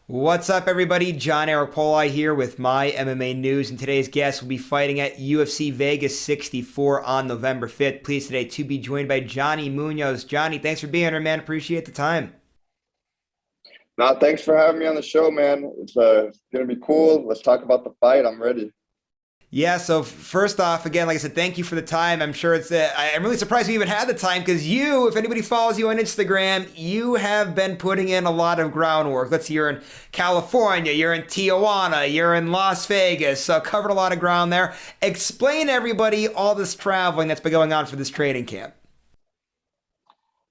What's up, everybody? John Eric Poli here with My MMA News, and today's guest will be fighting at UFC Vegas 64 on November 5th. Pleased today to be joined by Johnny Muñoz. Johnny, thanks for being here, man. Appreciate the time. No, thanks for having me on the show, man. It's gonna be cool. Let's talk about the fight. I'm ready. Yeah, so first off, again, like I said, thank you for the time. I'm sure I'm really surprised we even had the time because you, if anybody follows you on Instagram, you have been putting in a lot of groundwork. Let's see, you're in California, you're in Tijuana, you're in Las Vegas, so covered a lot of ground there. Explain to everybody all this traveling that's been going on for this training camp.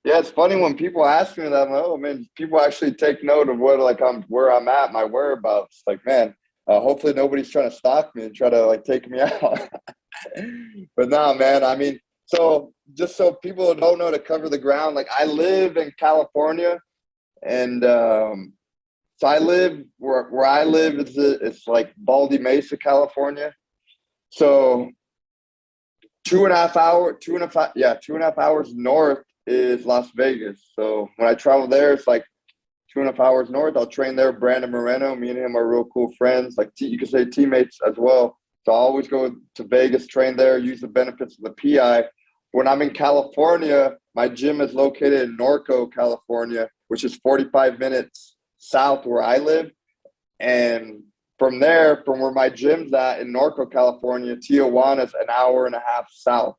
Yeah, it's funny when people ask me that. I'm like, oh man, people actually take note of where I'm at, my whereabouts. Like, man, hopefully nobody's trying to stalk me and try to like take me out. But no, man. I mean, so just so people don't know to cover the ground, like I live in California, and so I live where I live is it's like Baldy Mesa, California. So 2.5 hours north is Las Vegas. So when I travel there, it's like 2.5 hours north. I'll train there. Brandon Moreno, me and him are real cool friends, like you could say teammates as well. So I always go to Vegas, train there, use the benefits of the PI. When I'm in California, my gym is located in Norco, California, which is 45 minutes south where I live. And from there, from where my gym's at in Norco, California, Tijuana is an hour and a half south.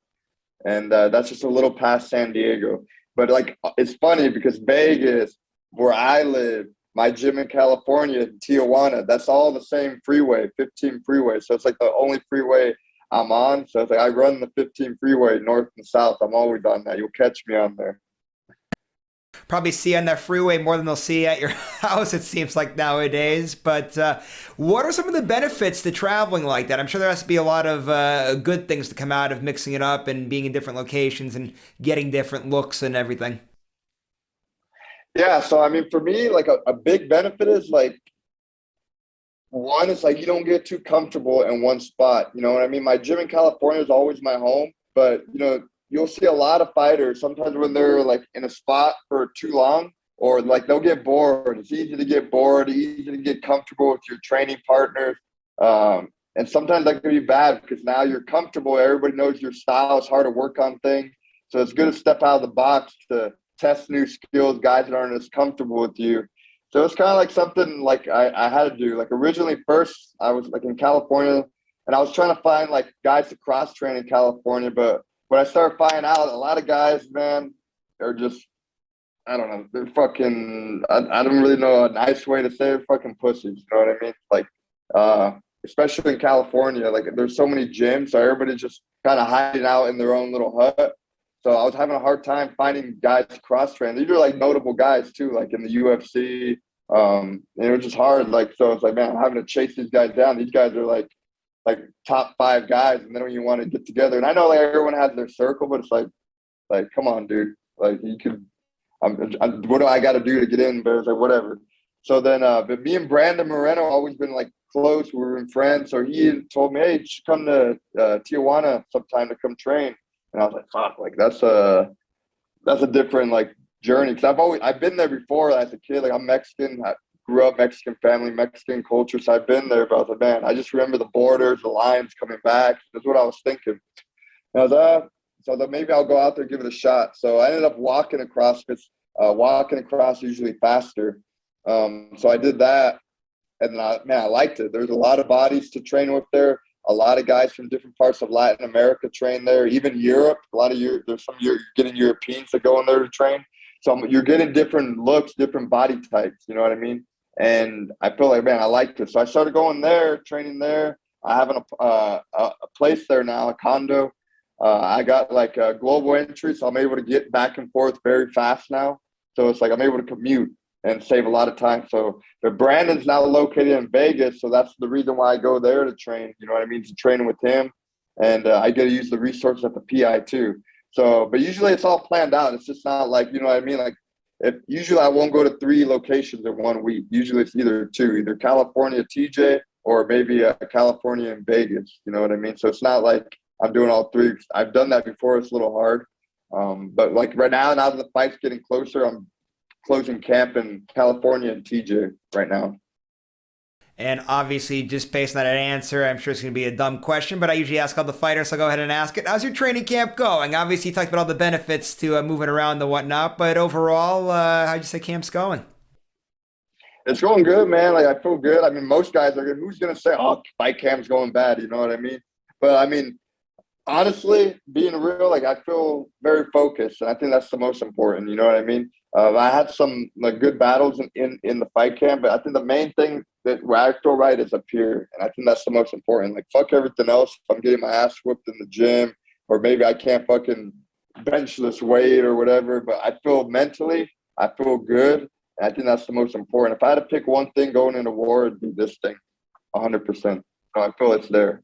And that's just a little past San Diego. But like, it's funny because Vegas, where I live, my gym in California, Tijuana, that's all the same freeway, 15 freeway. So it's like the only freeway I'm on. So it's like I run the 15 freeway north and south. I'm always on that. You'll catch me on there. Probably see on that freeway more than they'll see at your house, it seems like nowadays. But what are some of the benefits to traveling like that? I'm sure there has to be a lot of good things to come out of mixing it up and being in different locations and getting different looks and everything. Yeah. So, I mean, for me, like a big benefit is like, one is like you don't get too comfortable in one spot. You know what I mean? My gym in California is always my home, but you'll see a lot of fighters sometimes when they're like in a spot for too long, or like they'll get bored. It's easy to get bored, easy to get comfortable with your training partners. And sometimes that can be bad because now you're comfortable. Everybody knows your style. It's hard to work on things. So it's good to step out of the box to test new skills, guys that aren't as comfortable with you. So it's kind of like something like I had to do. Like originally, first I was like in California, and I was trying to find like guys to cross train in California. But when I started finding out, a lot of guys, man, are just I don't know. They're fucking. I don't really know a nice way to say it. Fucking pussies. You know what I mean? Like, especially in California, like there's so many gyms, so everybody's just kind of hiding out in their own little hut. So I was having a hard time finding guys to cross train. These are like notable guys too, like in the UFC. And it was just hard. Like, so it's like, man, I'm having to chase these guys down. These guys are like top five guys, and they don't even want to get together. And I know like everyone has their circle, but it's like, come on, dude. Like you could, what do I got to do to get in? But it's like whatever. So then, but me and Brandon Moreno always been like close. We were friends. So he told me, hey, you should come to Tijuana sometime to come train. And I was like, fuck, like that's a different like journey. Cause I've been there before as a kid. Like I'm Mexican. I grew up Mexican family, Mexican culture. So I've been there, but I was like, man, I just remember the borders, the lines coming back. That's what I was thinking. And I was so that maybe I'll go out there and give it a shot. So I ended up walking across because walking across is usually faster. So I did that, and man, I liked it. There's a lot of bodies to train with there. A lot of guys from different parts of Latin America train there, even Europe. A lot of there's some you're getting Europeans that go in there to train. So you're getting different looks, different body types. You know what I mean? And I feel like, man, I liked it. So I started going there, training there. I have a place there now, a condo. I got like a global entry, so I'm able to get back and forth very fast now. So it's like I'm able to commute and save a lot of time. So, but Brandon's now located in Vegas, so that's the reason why I go there to train. You know what I mean? To train with him, and I get to use the resources at the PI too. So, but usually it's all planned out. It's just not like you know what I mean. Like, if usually I won't go to 3 locations in 1 week. Usually it's either 2, either California TJ or maybe California and Vegas. You know what I mean? So it's not like I'm doing all 3. I've done that before. It's a little hard. But like right now that the fight's getting closer, I'm closing camp in California and TJ right now. And obviously, just based on that answer, I'm sure it's going to be a dumb question, but I usually ask all the fighters, so I'll go ahead and ask it. How's your training camp going? Obviously, you talked about all the benefits to moving around and whatnot, but overall, how'd you say camp's going? It's going good, man. Like I feel good. I mean, most guys are good. Who's gonna say, "Oh, fight camp's going bad"? You know what I mean? But I mean, honestly, being real, like I feel very focused, and I think that's the most important. You know what I mean? I had some like good battles in the fight camp, but I think the main thing that where I feel right is up here, and I think that's the most important. Like fuck everything else. If I'm getting my ass whooped in the gym, or maybe I can't fucking bench this weight or whatever, but I feel mentally, I feel good, and I think that's the most important. If I had to pick one thing going into war, it'd be this thing, 100%. I feel it's there.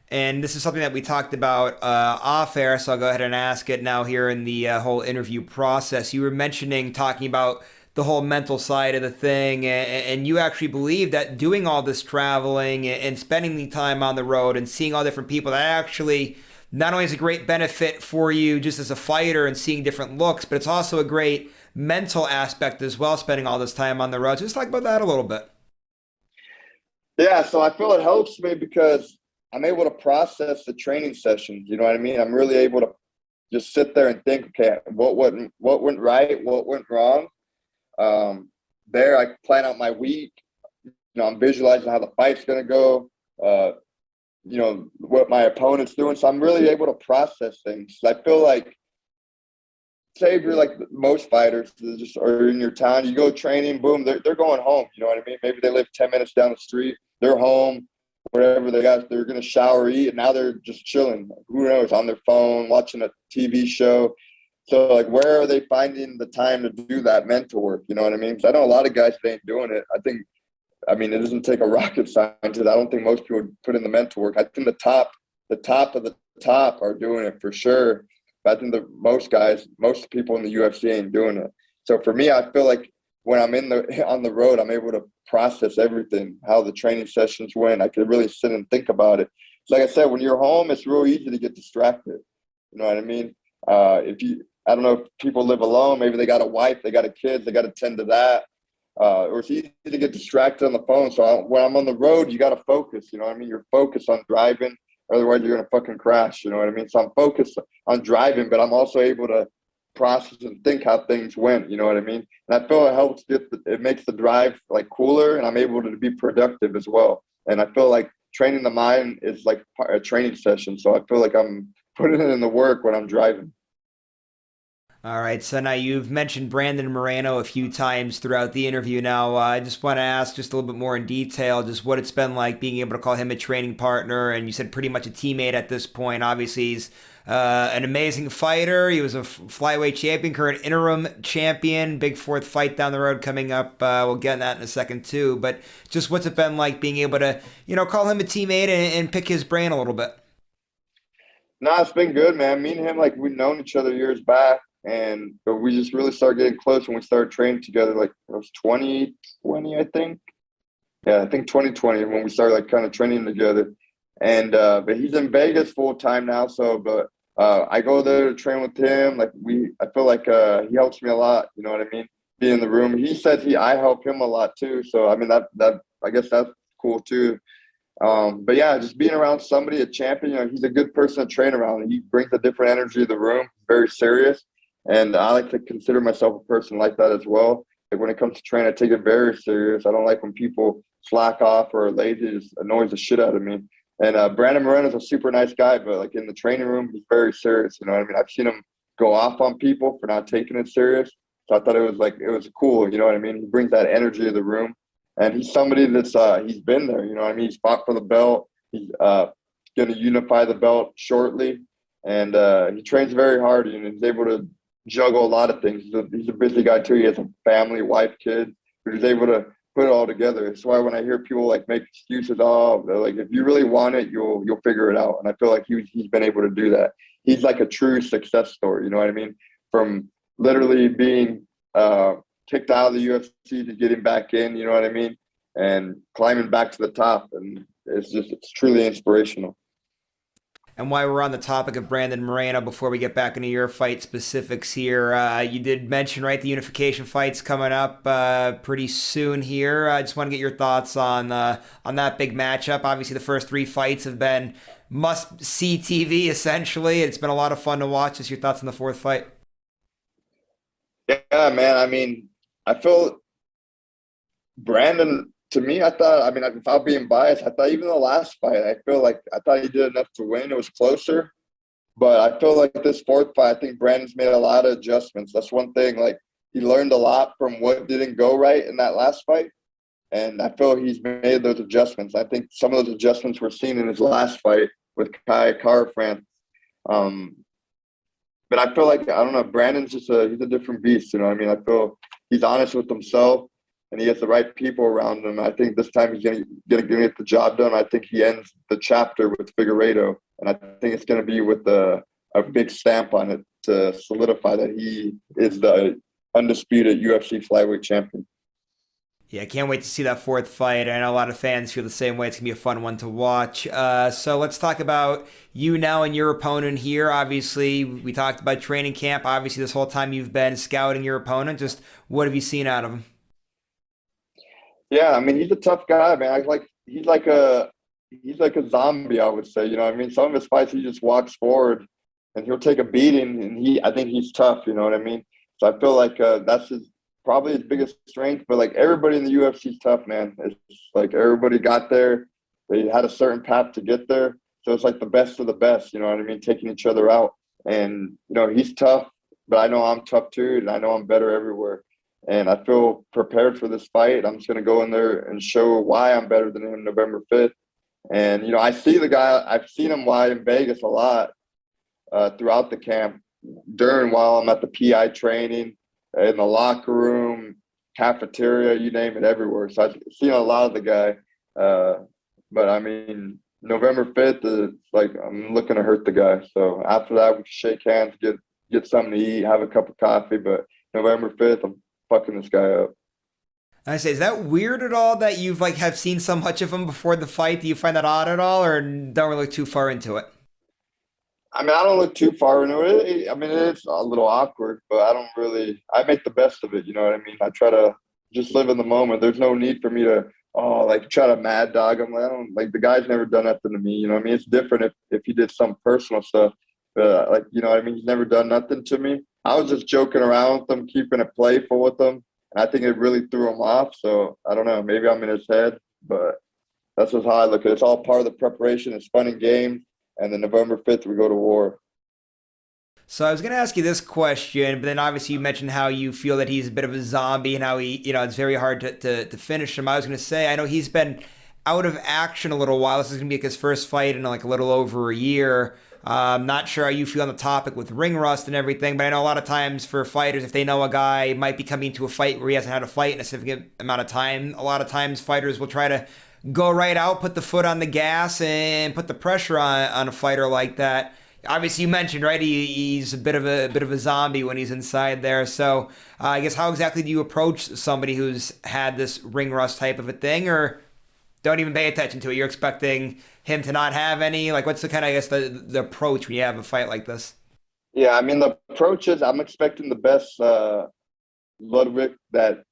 And this is something that we talked about off air, so I'll go ahead and ask it now here in the whole interview process. You were mentioning talking about the whole mental side of the thing, and you actually believe that doing all this traveling and spending the time on the road and seeing all different people, that actually not only is a great benefit for you just as a fighter and seeing different looks, but it's also a great mental aspect as well, spending all this time on the road. Just talk about that a little bit. Yeah, so I feel it helps me because I'm able to process the training sessions. You know what I mean? I'm really able to just sit there and think, okay, what went right, what went wrong. There, I plan out my week. You know, I'm visualizing how the fight's gonna go. Uh, you know what my opponent's doing, so I'm really able to process things. I feel like, say if you're like most fighters, they just are in your town, you go training, boom, they're going home. You know what I mean? Maybe they live 10 minutes down the street, they're home, whatever they got, they're gonna shower, eat, and now they're just chilling. Who knows, on their phone, watching a TV show. So like, where are they finding the time to do that mental work? You know what I mean? Because I know a lot of guys that ain't doing it. I mean, it doesn't take a rocket scientist. I don't think most people put in the mental work. I think the top of the top are doing it for sure. But I think the most guys, most people in the UFC ain't doing it. So for me, I feel like when I'm on the road, I'm able to process everything, how the training sessions went. I could really sit and think about it. So like I said, when you're home, it's real easy to get distracted. You know what I mean? I don't know if people live alone. Maybe they got a wife, they got a kid, they got to tend to that. Or it's easy to get distracted on the phone. So when I'm on the road, you got to focus. You know what I mean? You're focused on driving. Otherwise, you're going to fucking crash. You know what I mean? So I'm focused on driving, but I'm also able to process and think how things went. You know what I mean? And I feel it helps it makes the drive like cooler, and I'm able to be productive as well. And I feel like training the mind is like a training session. So I feel like I'm putting it in the work when I'm driving. All right, so now you've mentioned Brandon Moreno a few times throughout the interview. Now, I just want to ask just a little bit more in detail, just what it's been like being able to call him a training partner, and you said pretty much a teammate at this point. Obviously, he's an amazing fighter. He was a flyweight champion, current interim champion. Big fourth fight down the road coming up. We'll get in that in a second too. But just what's it been like being able to, call him a teammate and pick his brain a little bit? No, it's been good, man. Me and him, like, we've known each other years back, and but we just really started getting close when we started training together. Like, it was 2020, I think. Yeah, I think 2020 when we started like kind of training together. And but he's in Vegas full time now. So, but I go there to train with him. I feel like he helps me a lot. You know what I mean? Be in the room. He says I help him a lot too. So I mean that I guess that's cool too. But yeah, just being around somebody, a champion, he's a good person to train around. He brings a different energy to the room, very serious. And I like to consider myself a person like that as well. Like when it comes to training, I take it very serious. I don't like when people slack off or are lazy. It just annoys the shit out of me. And Brandon Moreno is a super nice guy, but like in the training room, he's very serious. You know what I mean? I've seen him go off on people for not taking it serious. So I thought it was cool. You know what I mean? He brings that energy to the room. And he's somebody that's he's been there, you know what I mean? He's fought for the belt. He's going to unify the belt shortly, and he trains very hard, and he's able to juggle a lot of things. He's a busy guy too. He has a family, wife, kids, but he's able to put it all together. That's why when I hear people like make excuses, oh, they're like, if you really want it, you'll figure it out. And I feel like he's been able to do that. He's like a true success story. You know what I mean? From literally being kicked out of the UFC to getting back in, you know what I mean? And climbing back to the top. And it's truly inspirational. And while we're on the topic of Brandon Moreno, before we get back into your fight specifics here, you did mention, right, the unification fight's coming up pretty soon here. I just want to get your thoughts on that big matchup. Obviously, the first three fights have been must-see TV, essentially. It's been a lot of fun to watch. Just your thoughts on the fourth fight. Yeah, man. I mean, I feel Brandon, to me, I thought, I mean, without being biased, I thought even the last fight, I thought he did enough to win. It was closer. But I feel like this fourth fight, I think Brandon's made a lot of adjustments. That's one thing. Like, he learned a lot from what didn't go right in that last fight. And I feel he's made those adjustments. I think some of those adjustments were seen in his last fight with Kai Kara-France. But I feel like, I don't know, Brandon's he's a different beast, you know what I mean? I feel he's honest with himself and he has the right people around him. I think this time he's gonna get the job done. I think he ends the chapter with Figueiredo, and I think it's gonna be with a big stamp on it to solidify that he is the undisputed UFC flyweight champion. Yeah, I can't wait to see that fourth fight. I know a lot of fans feel the same way. It's going to be a fun one to watch. So let's talk about you now and your opponent here. Obviously, we talked about training camp. Obviously, this whole time you've been scouting your opponent. Just what have you seen out of him? Yeah, I mean, he's a tough guy, man. He's like a zombie, I would say. You know what I mean? Some of his fights, he just walks forward and he'll take a beating, and I think he's tough, you know what I mean? So I feel like that's probably his biggest strength. But like everybody in the UFC is tough, man. It's like everybody got there. They had a certain path to get there. So it's like the best of the best, you know what I mean? Taking each other out. And, you know, he's tough, but I know I'm tough too, and I know I'm better everywhere. And I feel prepared for this fight. I'm just going to go in there and show why I'm better than him November 5th. And, you know, I see the guy, I've seen him live in Vegas a lot throughout the camp, while I'm at the PI training, in the locker room, cafeteria, you name it, everywhere. So I've seen a lot of the guy. But I mean, November 5th is like, I'm looking to hurt the guy. So after that, we can shake hands, get something to eat, have a cup of coffee. But November 5th, I'm fucking this guy up. I say, is that weird at all that you've have seen so much of him before the fight? Do you find that odd at all, or don't really look too far into it? I mean, I don't look too far into it. I mean, it's a little awkward, but I make the best of it. You know what I mean? I try to just live in the moment. There's no need for me to, try to mad dog him. The guy's never done nothing to me. You know what I mean? It's different if he did some personal stuff. You know what I mean? He's never done nothing to me. I was just joking around with him, keeping it playful with him. And I think it really threw him off. So I don't know. Maybe I'm in his head, but that's just how I look at it. It's all part of the preparation. It's fun and games. And then November 5th, we go to war. So I was going to ask you this question, but then obviously you mentioned how you feel that he's a bit of a zombie and how it's very hard to finish him. I was going to say, I know he's been out of action a little while. This is going to be his first fight in a little over a year. I'm not sure how you feel on the topic with ring rust and everything, but I know a lot of times for fighters, if they know a guy might be coming to a fight where he hasn't had a fight in a significant amount of time, a lot of times fighters will try to go right out, put the foot on the gas, and put the pressure on a fighter like that. Obviously, you mentioned, right, he's a bit of a zombie when he's inside there. So I guess how exactly do you approach somebody who's had this ring rust type of a thing, or don't even pay attention to it? You're expecting him to not have any? What's the kind of, I guess, the approach when you have a fight like this? Yeah, I mean, the approach is I'm expecting the best Liudvik that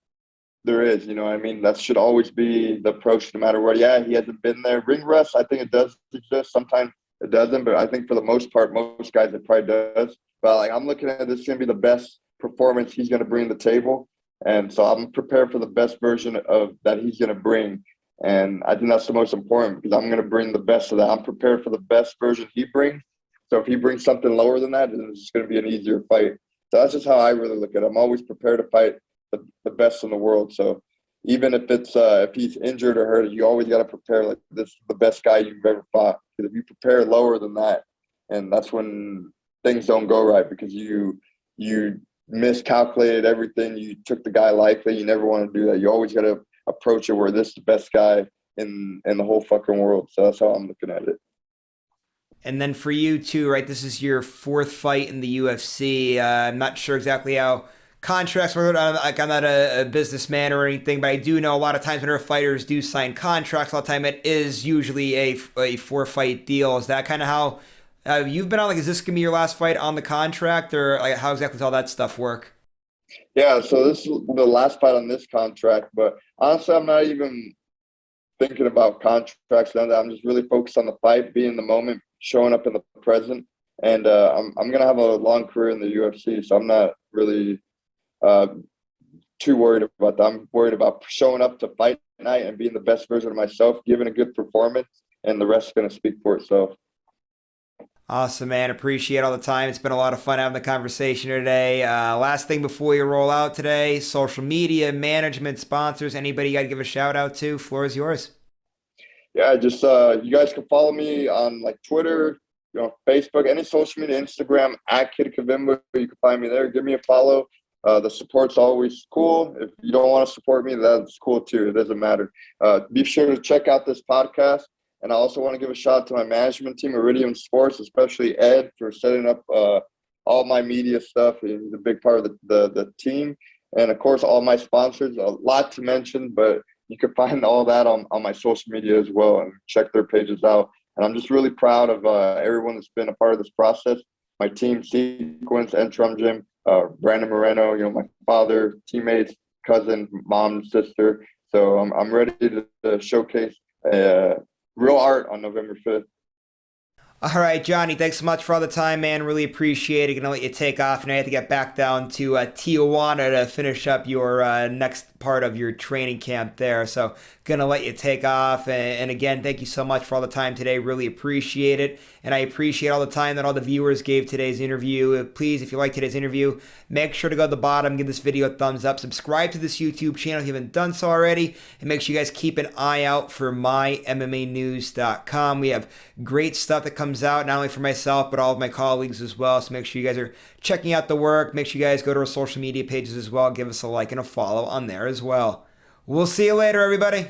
there is, you know what I mean? That should always be the approach no matter what. Yeah, he hasn't been there. Ring rust, I think it does exist. Sometimes it doesn't, but I think for the most part, most guys, it probably does. But I'm looking at this going to be the best performance he's going to bring to the table. And so I'm prepared for the best version of that he's going to bring. And I think that's the most important because I'm going to bring the best of that. I'm prepared for the best version he brings. So if he brings something lower than that, then it's going to be an easier fight. So that's just how I really look at it. I'm always prepared to fight the best in the world. So even if he's injured or hurt, you always got to prepare like this is the best guy you've ever fought. Because if you prepare lower than that, and that's when things don't go right because you miscalculated everything. You took the guy lightly. You never want to do that. You always got to approach it where this is the best guy in the whole fucking world. So that's how I'm looking at it. And then for you too, right? This is your fourth fight in the UFC. I'm not sure exactly how contracts work. I'm not a businessman or anything, but I do know a lot of times whenever fighters do sign contracts, a lot of time it is usually a 4-fight deal. Is that kind of how You've been on, like, is this gonna be your last fight on the contract, or like how exactly does all that stuff work? Yeah, so this is the last fight on this contract, but honestly, I'm not even thinking about contracts. And I'm just really focused on the fight, being in the moment, showing up in the present, and I'm gonna have a long career in the UFC, so I'm not really uh, too worried about that. I'm worried about showing up to fight night and being the best version of myself, giving a good performance, and the rest is gonna speak for itself. Awesome, man. Appreciate all the time. It's been a lot of fun having the conversation today. Last thing before you roll out today, social media, management, sponsors, anybody you got to give a shout out to? Floor is yours. Yeah, just you guys can follow me on like Twitter, Facebook, any social media, Instagram at Kid Kavimba. You can find me there. Give me a follow. The support's always cool. If you don't want to support me, that's cool too. It doesn't matter. Be sure to check out this podcast. And I also want to give a shout out to my management team, Iridium Sports, especially Ed, for setting up all my media stuff. He's a big part of the team. And, of course, all my sponsors. A lot to mention, but you can find all that on my social media as well and check their pages out. And I'm just really proud of everyone that's been a part of this process. My team, Sequence, Entrum Gym, Brandon Moreno, my father, teammates, cousin, mom, sister. So I'm ready to showcase real art on November 5th. All right, Johnny, thanks so much for all the time, man. Really appreciate it. Gonna let you take off, and I have to get back down to Tijuana to finish up your next part of your training camp there. So, gonna let you take off. And again, thank you so much for all the time today. Really appreciate it. And I appreciate all the time that all the viewers gave today's interview. Please, if you like today's interview, make sure to go to the bottom, give this video a thumbs up, subscribe to this YouTube channel if you haven't done so already, and make sure you guys keep an eye out for MyMMAnews.com. We have great stuff that comes out, not only for myself, but all of my colleagues as well. So make sure you guys are checking out the work. Make sure you guys go to our social media pages as well. Give us a like and a follow on there as well. We'll see you later, everybody.